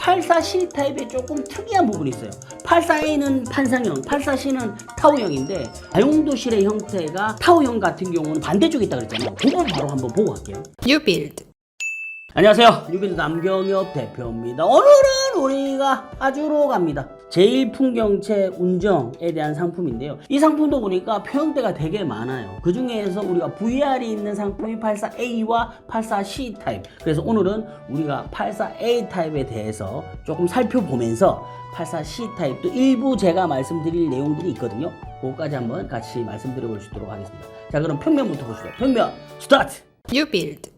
84C 타입에 조금 특이한 부분이 있어요. 84A는 판상형, 84C는 타워형인데 다용도실의 형태가 타워형 같은 경우는 반대쪽에 있다 그랬잖아요. 그걸 바로 한번 보고 갈게요. 뉴빌드. 안녕하세요. 뉴빌드 남경엽 대표입니다. 오늘은 우리가 아주로 갑니다. 제1풍경채 운정에 대한 상품인데요. 이 상품도 보니까 표형대가 되게 많아요. 그 중에서 우리가 VR이 있는 상품이 84A와 84C 타입. 그래서 오늘은 우리가 84A 타입에 대해서 조금 살펴보면서 84C 타입도 일부 제가 말씀드릴 내용들이 있거든요. 그거까지 한번 같이 말씀드려 볼 수 있도록 하겠습니다. 자, 그럼 평면부터 보시죠. 평면 스타트! 뉴빌드.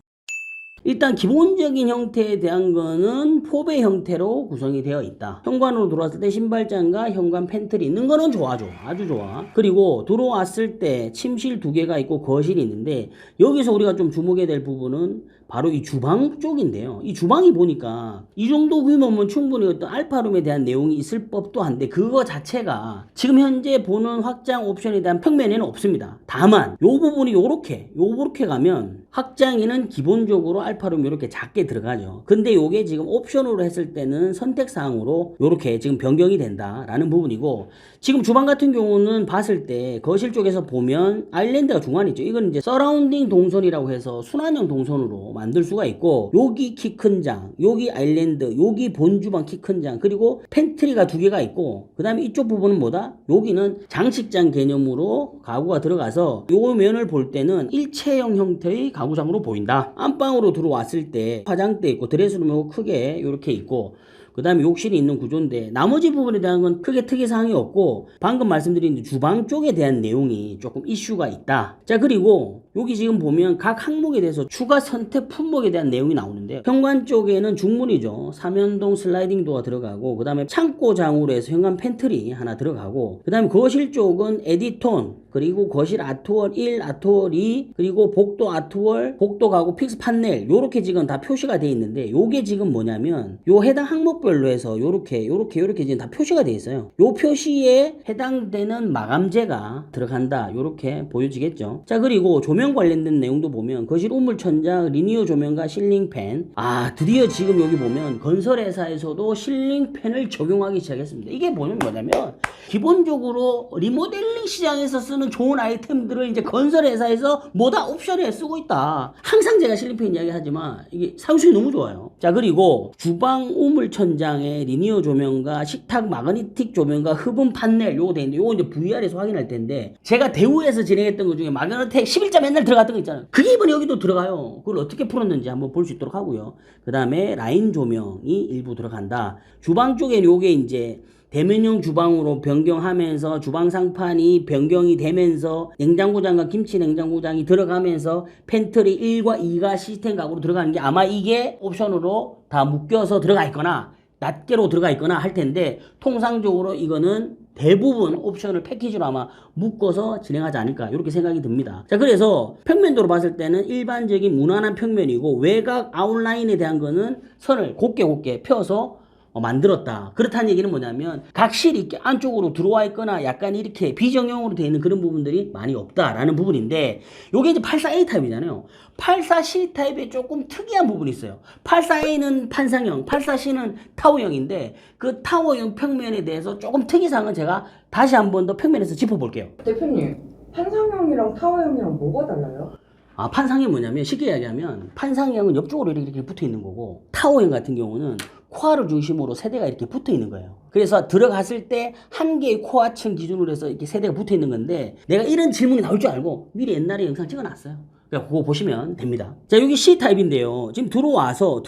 일단 기본적인 형태에 대한 거는 포배 형태로 구성이 되어 있다. 현관으로 들어왔을 때 신발장과 현관 팬트리 있는 거는 좋아. 아주 좋아. 그리고 들어왔을 때 침실 2개가 있고 거실이 있는데 여기서 우리가 좀 주목해야 될 부분은 바로 이 주방 쪽인데요. 이 주방이 보니까 이 정도 규모면 충분히 어떤 알파룸에 대한 내용이 있을 법도 한데 그거 자체가 지금 현재 보는 확장 옵션에 대한 평면에는 없습니다. 다만 요 부분이 요렇게 가면 확장에는 기본적으로 알파룸 이렇게 작게 들어가죠. 근데 요게 지금 옵션으로 했을 때는 선택사항으로 요렇게 지금 변경이 된다라는 부분이고, 지금 주방 같은 경우는 봤을 때 거실 쪽에서 보면 아일랜드가 중앙에 있죠. 이건 이제 서라운딩 동선이라고 해서 순환형 동선으로 만들 수가 있고, 여기 키 큰 장, 여기 아일랜드, 여기 본주방 키 큰 장, 그리고 팬트리가 2개가 있고, 그 다음에 이쪽 부분은 뭐다? 여기는 장식장 개념으로 가구가 들어가서 요 면을 볼 때는 일체형 형태의 가구장으로 보인다. 안방으로 들어왔을 때 화장대 있고 드레스룸이 크게 이렇게 있고, 그 다음에 욕실이 있는 구조인데 나머지 부분에 대한 건 크게 특이사항이 없고, 방금 말씀드린 주방 쪽에 대한 내용이 조금 이슈가 있다. 자, 그리고 여기 지금 보면 각 항목에 대해서 추가 선택 품목에 대한 내용이 나오는데요. 현관 쪽에는 중문이죠. 3연동 슬라이딩 도어가 들어가고, 그 다음에 창고장으로 해서 현관 팬트리 하나 들어가고, 그 다음에 거실 쪽은 에디톤, 그리고 거실 아트월 1, 아트월 2, 그리고 복도 아트월, 복도 가구 픽스 판넬, 요렇게 지금 다 표시가 되어 있는데, 요게 지금 뭐냐면 요 해당 항목별로 해서 요렇게 지금 다 표시가 되어 있어요. 요 표시에 해당되는 마감재가 들어간다. 요렇게 보여지겠죠. 자, 그리고 조명 관련된 내용도 보면 거실 우물 천장, 리니어 조명과 실링팬. 드디어 지금 여기 보면 건설회사에서도 실링팬을 적용하기 시작했습니다. 이게 뭐냐면 기본적으로 리모델링 시장에서 쓰는 좋은 아이템들을 이제 건설회사에서 뭐다 옵션에 쓰고 있다. 항상 제가 실링팬 이야기하지만 이게 상수이 너무 좋아요. 자, 그리고 주방 우물 천장에 리니어 조명과 식탁 마그네틱 조명과 흡음 판넬 요거 돼 있는데, 요거 이제 VR에서 확인할 텐데, 제가 대우에서 진행했던 것 중에 마그네틱 11자 맨날 들어갔던 거 있잖아요. 그게 이번에 여기도 들어가요. 그걸 어떻게 풀었는지 한번 볼 수 있도록 하고요. 그 다음에 라인 조명이 일부 들어간다. 주방 쪽에 요게 이제 대면형 주방으로 변경하면서 주방 상판이 변경이 되면서 냉장고장과 김치 냉장고장이 들어가면서 팬트리 1과 2가 시스템 가구로 들어가는 게 아마 이게 옵션으로 다 묶여서 들어가 있거나 낱개로 들어가 있거나 할 텐데, 통상적으로 이거는 대부분 옵션을 패키지로 아마 묶어서 진행하지 않을까 이렇게 생각이 듭니다. 자, 그래서 평면도로 봤을 때는 일반적인 무난한 평면이고, 외곽 아웃라인에 대한 거는 선을 곱게 펴서 만들었다. 그렇다는 얘기는 뭐냐면 각실이 이렇게 안쪽으로 들어와 있거나 약간 이렇게 비정형으로 되어 있는 그런 부분들이 많이 없다라는 부분인데, 요게 이제 84A 타입이잖아요. 84C 타입에 조금 특이한 부분이 있어요. 84A는 판상형, 84C는 타워형인데 그 타워형 평면에 대해서 조금 특이사항은 제가 다시 한 번 더 평면에서 짚어볼게요. 대표님, 판상형이랑 타워형이랑 뭐가 달라요? 판상형이 뭐냐면, 쉽게 이야기하면 판상형은 옆쪽으로 이렇게 붙어 있는 거고, 타워형 같은 경우는 코아를 중심으로 세대가 이렇게 붙어 있는 거예요. 그래서 들어갔을 때 한 개의 코아층 기준으로 해서 이렇게 세대가 붙어 있는 건데, 내가 이런 질문이 나올 줄 알고 미리 옛날에 영상 찍어놨어요. 그러니까 그거 보시면 됩니다. 자, 여기 C타입인데요. 지금 들어와서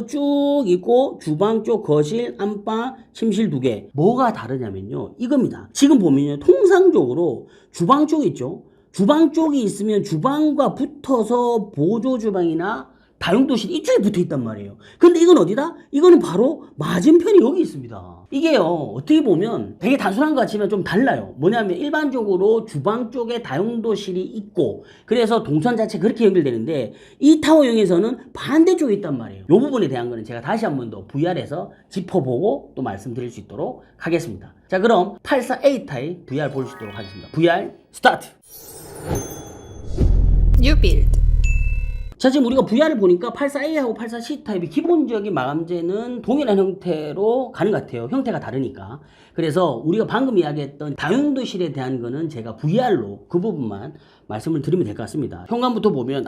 쭉 있고, 주방 쪽 거실, 안방, 침실 2개. 뭐가 다르냐면요, 이겁니다. 지금 보면요, 통상적으로 주방 쪽이 있죠. 주방 쪽이 있으면 주방과 붙어서 보조 주방이나 다용도실 이쪽에 붙어 있단 말이에요. 근데 이건 어디다? 이거는 바로 맞은편이 여기 있습니다. 이게요, 어떻게 보면 되게 단순한 것 같지만 좀 달라요. 뭐냐면 일반적으로 주방 쪽에 다용도실이 있고, 그래서 동선 자체 그렇게 연결되는데, 이 타워형에서는 반대쪽에 있단 말이에요. 이 부분에 대한 거는 제가 다시 한 번 더 VR에서 짚어보고 또 말씀드릴 수 있도록 하겠습니다. 자, 그럼 84A 타입 VR 볼 수 있도록 하겠습니다. VR 스타트! 뉴빌드. 자, 지금 우리가 VR을 보니까 84A하고 84C 타입이 기본적인 마감재는 동일한 형태로 가는 것 같아요. 형태가 다르니까. 그래서 우리가 방금 이야기했던 다용도실에 대한 거는 제가 VR로 그 부분만 말씀을 드리면 될 것 같습니다. 현관부터 보면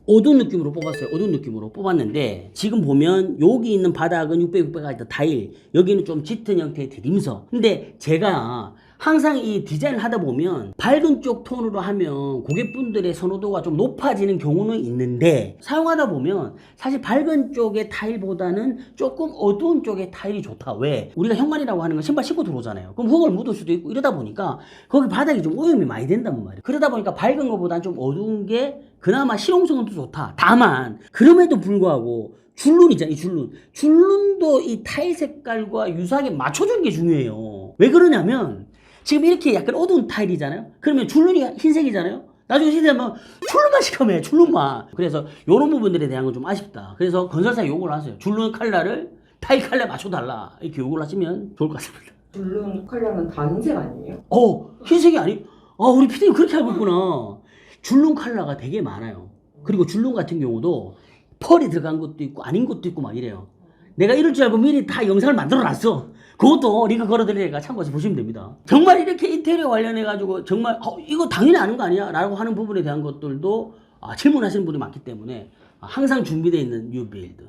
어두운 느낌으로 뽑았어요. 어두운 느낌으로 뽑았는데 지금 보면 여기 있는 바닥은 600, 600까지 타일, 여기는 좀 짙은 형태의 대림석. 근데 제가 항상 이 디자인을 하다 보면 밝은 쪽 톤으로 하면 고객분들의 선호도가 좀 높아지는 경우는 있는데 사용하다 보면 사실 밝은 쪽의 타일보다는 조금 어두운 쪽의 타일이 좋다. 왜? 우리가 현관이라고 하는 건 신발 신고 들어오잖아요. 그럼 흙을 묻을 수도 있고 이러다 보니까 거기 바닥이 좀 오염이 많이 된단 말이에요. 그러다 보니까 밝은 것보다는 좀 어두운 게 그나마 실용성은 더 좋다. 다만 그럼에도 불구하고 줄눈이잖아요. 이 줄눈. 줄눈도 이 타일 색깔과 유사하게 맞춰주는 게 중요해요. 왜 그러냐면 지금 이렇게 약간 어두운 타일이잖아요. 그러면 줄눈이 흰색이잖아요. 나중에 흰색하면 줄눈만 시커매요. 줄눈만. 그래서 이런 부분들에 대한 건 좀 아쉽다. 그래서 건설사에 요구를 하세요. 줄눈 컬러를 타일 컬러에 맞춰달라. 이렇게 요구를 하시면 좋을 것 같습니다. 줄눈 컬러는 다 흰색 아니에요? 흰색이 아니? 우리 피디님 그렇게 알고 있구나. 줄눈 컬러가 되게 많아요. 그리고 줄눈 같은 경우도 펄이 들어간 것도 있고 아닌 것도 있고 막 이래요. 내가 이럴 줄 알고 미리 다 영상을 만들어 놨어. 그것도 링크 걸어드리니까 참고해서 보시면 됩니다. 정말 이렇게 인테리어 관련해가지고 정말 이거 당연히 아는 거 아니야? 라고 하는 부분에 대한 것들도 질문하시는 분이 많기 때문에 항상 준비되어 있는 뉴빌드.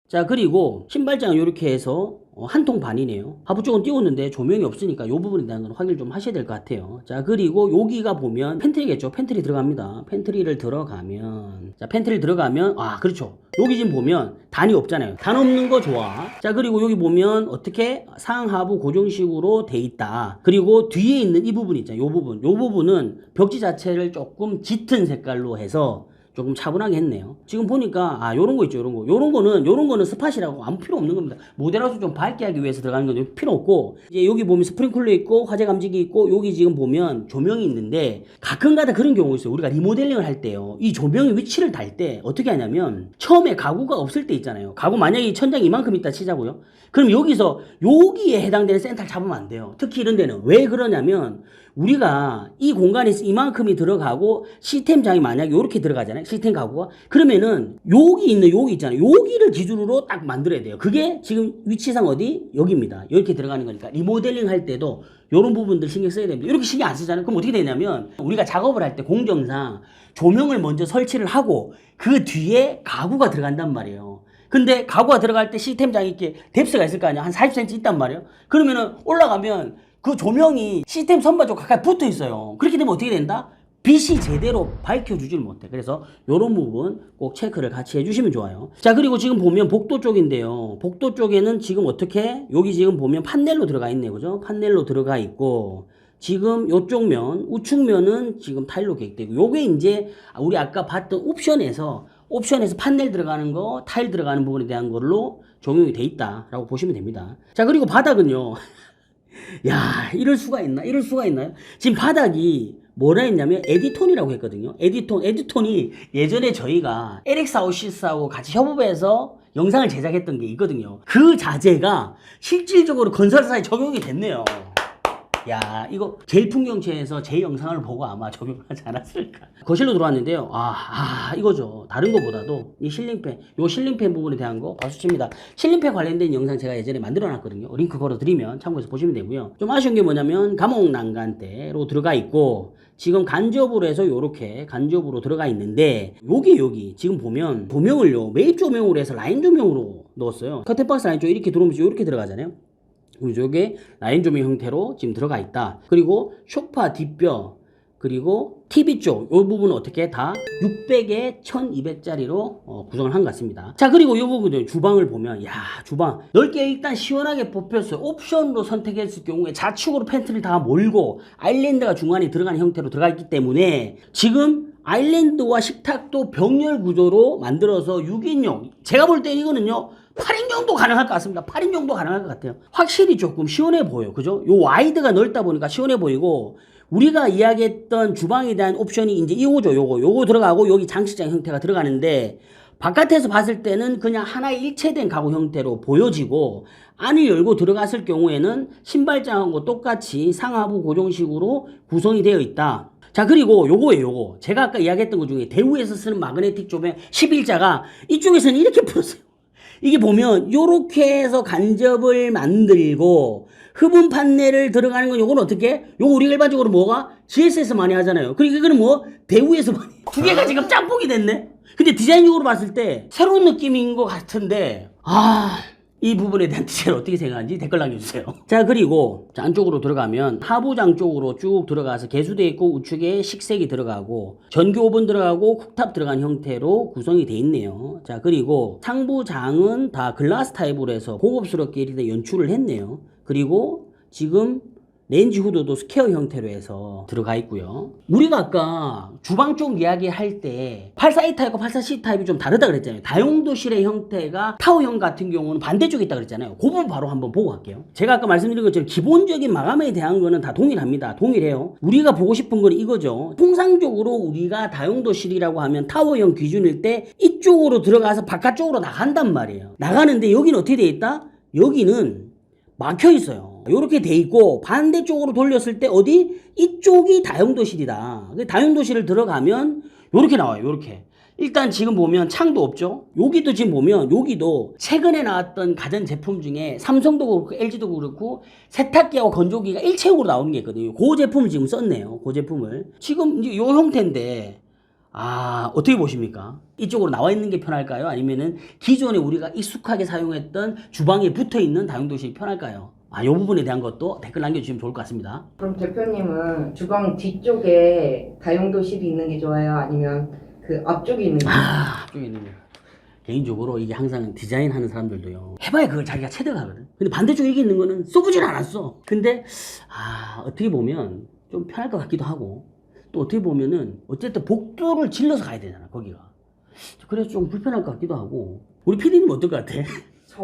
자, 그리고 신발장은 이렇게 해서 한 통 반이네요. 하부 쪽은 띄웠는데 조명이 없으니까 이 부분에 대한 건 확인을 좀 하셔야 될 것 같아요. 자, 그리고 여기가 보면 팬트리겠죠. 팬트리 들어갑니다. 팬트리를 들어가면, 자, 팬트리 들어가면, 그렇죠. 여기 지금 보면 단이 없잖아요. 단 없는 거 좋아. 자, 그리고 여기 보면 어떻게 상하부 고정식으로 돼 있다. 그리고 뒤에 있는 이 부분 있잖아요. 요 부분은 벽지 자체를 조금 짙은 색깔로 해서 조금 차분하게 했네요. 지금 보니까 요런 거 있죠. 요런 거는 스팟이라고 아무 필요 없는 겁니다. 모델하우스 좀 밝게 하기 위해서 들어가는 건 필요 없고, 이제 여기 보면 스프링클러 있고 화재 감지기 있고, 여기 지금 보면 조명이 있는데 가끔가다 그런 경우 있어요. 우리가 리모델링을 할 때요, 이 조명의 위치를 달 때 어떻게 하냐면 처음에 가구가 없을 때 있잖아요. 가구 만약에 천장이 이만큼 있다 치자고요. 그럼 여기서 여기에 해당되는 센터를 잡으면 안 돼요. 특히 이런 데는. 왜 그러냐면 우리가 이 공간에서 이만큼이 들어가고 시스템장이 만약에 이렇게 들어가잖아요. 시스템 가구가. 그러면은 여기 있는 여기 있잖아요. 여기를 기준으로 딱 만들어야 돼요. 그게 지금 위치상 어디? 여기입니다. 이렇게 들어가는 거니까 리모델링 할 때도 이런 부분들 신경 써야 됩니다. 이렇게 신경 안 쓰잖아요. 그럼 어떻게 되냐면 우리가 작업을 할 때 공정상 조명을 먼저 설치를 하고 그 뒤에 가구가 들어간단 말이에요. 근데 가구가 들어갈 때 시스템장이 이렇게 뎁스가 있을 거 아니야. 한 40cm 있단 말이에요. 그러면은 올라가면 그 조명이 시스템 선반 쪽 가까이 붙어 있어요. 그렇게 되면 어떻게 된다? 빛이 제대로 밝혀주질 못해. 그래서 이런 부분 꼭 체크를 같이 해주시면 좋아요. 자, 그리고 지금 보면 복도 쪽인데요. 복도 쪽에는 지금 어떻게, 여기 지금 보면 판넬로 들어가 있네요. 그죠? 판넬로 들어가 있고, 지금 요쪽 면, 우측면은 지금 타일로 계획되고, 요게 이제 우리 아까 봤던 옵션에서 판넬 들어가는 거, 타일 들어가는 부분에 대한 걸로 적용이 돼 있다라고 보시면 됩니다. 자, 그리고 바닥은요. 야, 이럴 수가 있나요? 지금 바닥이 뭐라 했냐면 에디톤이라고 했거든요. 에디톤이 예전에 저희가 LX45C4하고 같이 협업해서 영상을 제작했던 게 있거든요. 그 자재가 실질적으로 건설사에 적용이 됐네요. 야, 이거 제일 풍경체에서 제 영상을 보고 아마 적용하지 않았을까. 거실로 들어왔는데요. 이거죠. 다른 거보다도 이 실링팬 부분에 대한 거 박수칩니다. 실링팬 관련된 영상 제가 예전에 만들어 놨거든요. 링크 걸어드리면 참고해서 보시면 되고요. 좀 아쉬운 게 뭐냐면 감옥 난간대로 들어가 있고, 지금 간접으로 해서 요렇게 간접으로 들어가 있는데, 여기 지금 보면 조명을요, 매입 조명으로 해서 라인 조명으로 넣었어요. 커튼박스 라인 쪽 이렇게 들어오면서 이렇게 들어가잖아요. 이쪽에 라인 조명 형태로 지금 들어가 있다. 그리고 소파 뒷뼈, 그리고 TV 쪽 이 부분은 어떻게 다 600에 1200짜리로 구성을 한 것 같습니다. 자, 그리고 이 부분은 주방을 보면, 야, 주방 넓게 일단 시원하게 뽑혔어요. 옵션으로 선택했을 경우에 좌측으로 팬트를 다 몰고 아일랜드가 중간에 들어가는 형태로 들어가 있기 때문에 지금 아일랜드와 식탁도 병렬 구조로 만들어서 6인용, 제가 볼 때 이거는요 8인용도 가능할 것 같습니다. 8인용도 가능할 것 같아요. 확실히 조금 시원해 보여요. 그죠? 요 와이드가 넓다 보니까 시원해 보이고, 우리가 이야기했던 주방에 대한 옵션이 이제 이거죠. 요거 들어가고 여기 장식장 형태가 들어가는데, 바깥에서 봤을 때는 그냥 하나의 일체된 가구 형태로 보여지고, 안을 열고 들어갔을 경우에는 신발장하고 똑같이 상하부 고정식으로 구성이 되어 있다. 자, 그리고 요거예요, 요거. 제가 아까 이야기했던 것 중에 대우에서 쓰는 마그네틱 조명 11자가 이쪽에서는 이렇게 풀었어요. 이게 보면 요렇게 해서 간접을 만들고 흡음 판넬을 들어가는 건 요건 어떻게? 요거 우리가 일반적으로 뭐가? GS에서 많이 하잖아요. 그러니까 이거는 뭐? 대우에서 많이. 두 개가 지금 짬뽕이 됐네? 근데 디자인적으로 봤을 때 새로운 느낌인 것 같은데 이 부분에 대한 디자인 어떻게 생각하는지 댓글 남겨주세요. 자, 그리고 안쪽으로 들어가면 하부장 쪽으로 쭉 들어가서 개수되어 있고 우측에 식색이 들어가고 전기 오븐 들어가고 쿡탑 들어간 형태로 구성이 되어 있네요. 자, 그리고 상부장은 다 글라스 타입으로 해서 고급스럽게 이렇게 연출을 했네요. 그리고 지금 렌즈 후드도 스퀘어 형태로 해서 들어가 있고요. 우리가 아까 주방 쪽 이야기할 때 84A 타입과 84C 타입이 좀 다르다 그랬잖아요. 다용도실의 형태가 타워형 같은 경우는 반대쪽에 있다 그랬잖아요. 그 부분 바로 한번 보고 갈게요. 제가 아까 말씀드린 것처럼 기본적인 마감에 대한 거는 다 동일합니다. 동일해요. 우리가 보고 싶은 건 이거죠. 통상적으로 우리가 다용도실이라고 하면 타워형 기준일 때 이쪽으로 들어가서 바깥쪽으로 나간단 말이에요. 나가는데 여기는 어떻게 돼 있다? 여기는 막혀 있어요. 이렇게 돼 있고 반대쪽으로 돌렸을 때 어디? 이쪽이 다용도실이다. 다용도실을 들어가면 이렇게 나와요. 이렇게. 일단 지금 보면 창도 없죠. 여기도 지금 보면 여기도 최근에 나왔던 가전 제품 중에 삼성도 그렇고 LG도 그렇고 세탁기하고 건조기가 일체형으로 나오는 게 있거든요. 그 제품을 지금 썼네요. 그 제품을. 지금 이 형태인데 어떻게 보십니까? 이쪽으로 나와 있는 게 편할까요? 아니면은 기존에 우리가 익숙하게 사용했던 주방에 붙어 있는 다용도실이 편할까요? 이 부분에 대한 것도 댓글 남겨주시면 좋을 것 같습니다. 그럼 대표님은 주방 뒤쪽에 다용도실이 있는 게 좋아요? 아니면 그 앞쪽에 있는 게 좋아요? 앞쪽에 있는 게. 개인적으로 이게 항상 디자인하는 사람들도요. 해봐야 그걸 자기가 체득하거든. 근데 반대쪽에 이게 있는 거는 써보질 않았어. 근데 어떻게 보면 좀 편할 것 같기도 하고 또 어떻게 보면은 어쨌든 복도를 질러서 가야 되잖아 거기가. 그래서 좀 불편할 것 같기도 하고. 우리 PD님 어떨 것 같아? 저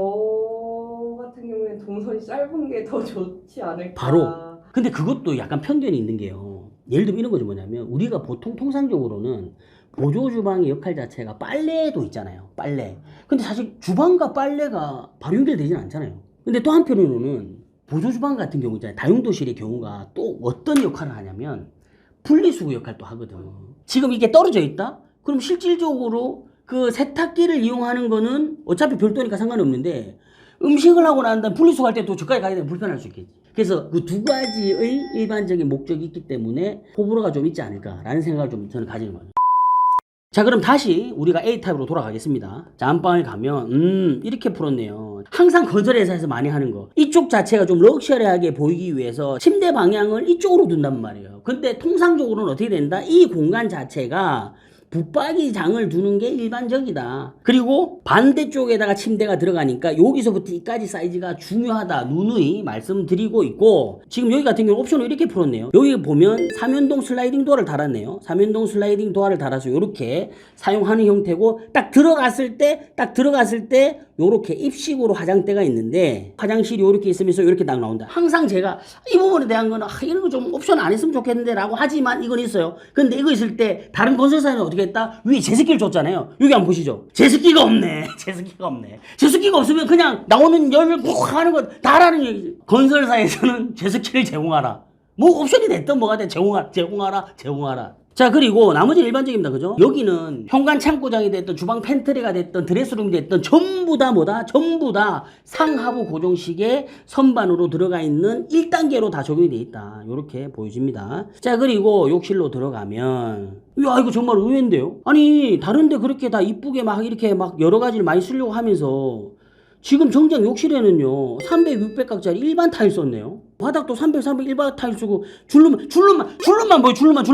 같은 경우에는 동선이 짧은 게 더 좋지 않을까. 바로. 근데 그것도 약간 편견이 있는 게요. 예를 들면 이런 거죠. 뭐냐면 우리가 보통 통상적으로는 보조 주방의 역할 자체가 빨래도 있잖아요. 빨래. 근데 사실 주방과 빨래가 바로 연결되지는 않잖아요. 근데 또 한편으로는 보조 주방 같은 경우 있잖아요. 다용도실의 경우가 또 어떤 역할을 하냐면 분리수거 역할도 하거든. 지금 이게 떨어져 있다? 그럼 실질적으로 그 세탁기를 이용하는 거는 어차피 별도니까 상관없는데 음식을 하고 난 다음에 분리수거할 때 또 저까지 가야 되면 불편할 수 있겠지. 그래서 그 두 가지의 일반적인 목적이 있기 때문에 호불호가 좀 있지 않을까라는 생각을 좀 저는 가지는 거예요. 자, 그럼 다시 우리가 A타입으로 돌아가겠습니다. 자, 안방에 가면 이렇게 풀었네요. 항상 건설회사에서 많이 하는 거. 이쪽 자체가 좀 럭셔리하게 보이기 위해서 침대 방향을 이쪽으로 둔단 말이에요. 근데 통상적으로는 어떻게 된다? 이 공간 자체가 붙박이장을 두는 게 일반적이다. 그리고 반대쪽에다가 침대가 들어가니까 여기서부터 이까지 사이즈가 중요하다. 누누이 말씀드리고 있고, 지금 여기 같은 경우 옵션을 이렇게 풀었네요. 여기 보면 3연동 슬라이딩 도어를 달았네요. 3연동 슬라이딩 도어를 달아서 이렇게 사용하는 형태고, 딱 들어갔을 때 요렇게 입식으로 화장대가 있는데 화장실이 이렇게 있으면서 이렇게 딱 나온다. 항상 제가 이 부분에 대한 거는 이런 거 좀 옵션 안 했으면 좋겠는데 라고 하지만 이건 있어요. 근데 이거 있을 때 다른 건설사는 어떻게 했다? 위에 제습기를 줬잖아요. 여기 한번 보시죠. 제습기가 없네. 제습기가 없으면 그냥 나오는 열을 푹 하는 거 다라는 얘기지. 건설사에서는 제습기를 제공하라. 뭐 옵션이 됐든 뭐가 됐든 제공하라. 자, 그리고 나머지는 일반적입니다. 그죠? 여기는 현관 창고장이 됐든 주방 팬트리가 됐든 드레스룸이 됐든 전부 다 상하부 고정식의 선반으로 들어가 있는 1단계로 다 적용이 돼 있다. 이렇게 보여집니다. 자, 그리고 욕실로 들어가면 이거 정말 의외인데요? 아니 다른데 그렇게 다 이쁘게 막 이렇게 막 여러 가지를 많이 쓰려고 하면서 지금 정작 욕실에는요 300, 600각짜리 일반 타일 썼네요. 바닥도 300, 일반 타일 쓰고 줄눈만 보여. 줄눈만.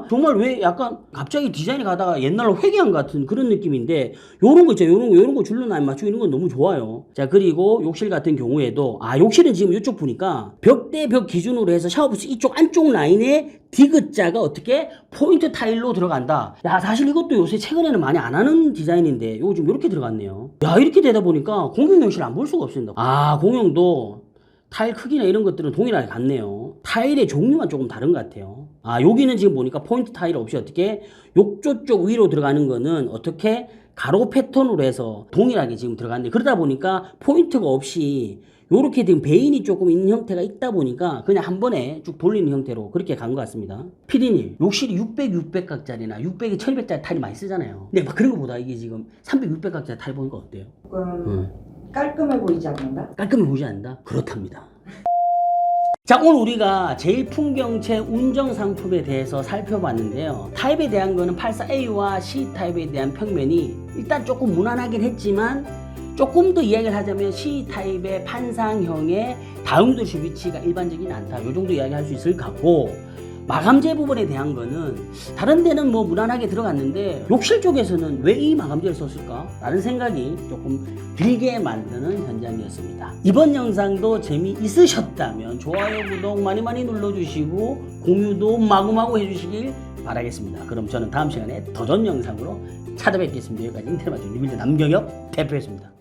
정말 왜 약간 갑자기 디자인이 가다가 옛날로 회귀한 같은 그런 느낌인데 요런 거 있잖아요. 요런 거 줄눈 안 맞추고 이런 건 너무 좋아요. 자, 그리고 욕실 같은 경우에도 욕실은 지금 이쪽 보니까 벽 대 벽 기준으로 해서 샤워부스 이쪽 안쪽 라인에 디귿자가 어떻게 포인트 타일로 들어간다. 야, 사실 이것도 요새 최근에는 많이 안 하는 디자인인데 요거 좀 이렇게 들어갔네요. 야, 이렇게 되다 보니까 공용 욕실 안 볼 수가 없습니다. 공용도 타일 크기나 이런 것들은 동일하게 같네요. 타일의 종류만 조금 다른 것 같아요. 여기는 지금 보니까 포인트 타일 없이 어떻게 욕조 쪽 위로 들어가는 거는 어떻게 가로 패턴으로 해서 동일하게 지금 들어갔는데 그러다 보니까 포인트가 없이 요렇게 지금 베인이 조금 있는 형태가 있다 보니까 그냥 한 번에 쭉 돌리는 형태로 그렇게 간 것 같습니다. 피디님, 욕실이 600각짜리나 600에 1200짜리 타일 많이 쓰잖아요. 근데 막 그런 것보다 이게 지금 300, 600각짜리 타일 보니까 어때요? 조금 깔끔해 보이지 않는다? 깔끔해 보이지 않는다? 그렇답니다. 자, 오늘 우리가 제일 풍경채 운정 상품에 대해서 살펴봤는데요. 타입에 대한 거는 84A와 C타입에 대한 평면이 일단 조금 무난하긴 했지만 조금 더 이야기를 하자면 C타입의 판상형의 다용도실 위치가 일반적이진 않다. 요 정도 이야기할 수 있을 것 같고, 마감재 부분에 대한 거는 다른 데는 뭐 무난하게 들어갔는데 욕실 쪽에서는 왜 이 마감재를 썼을까? 라는 생각이 조금 들게 만드는 현장이었습니다. 이번 영상도 재미있으셨다면 좋아요, 구독 많이 눌러주시고 공유도 마구마구 해주시길 바라겠습니다. 그럼 저는 다음 시간에 더 좋은 영상으로 찾아뵙겠습니다. 여기까지 인터넷 맞춤 리빌드 남경엽 대표였습니다.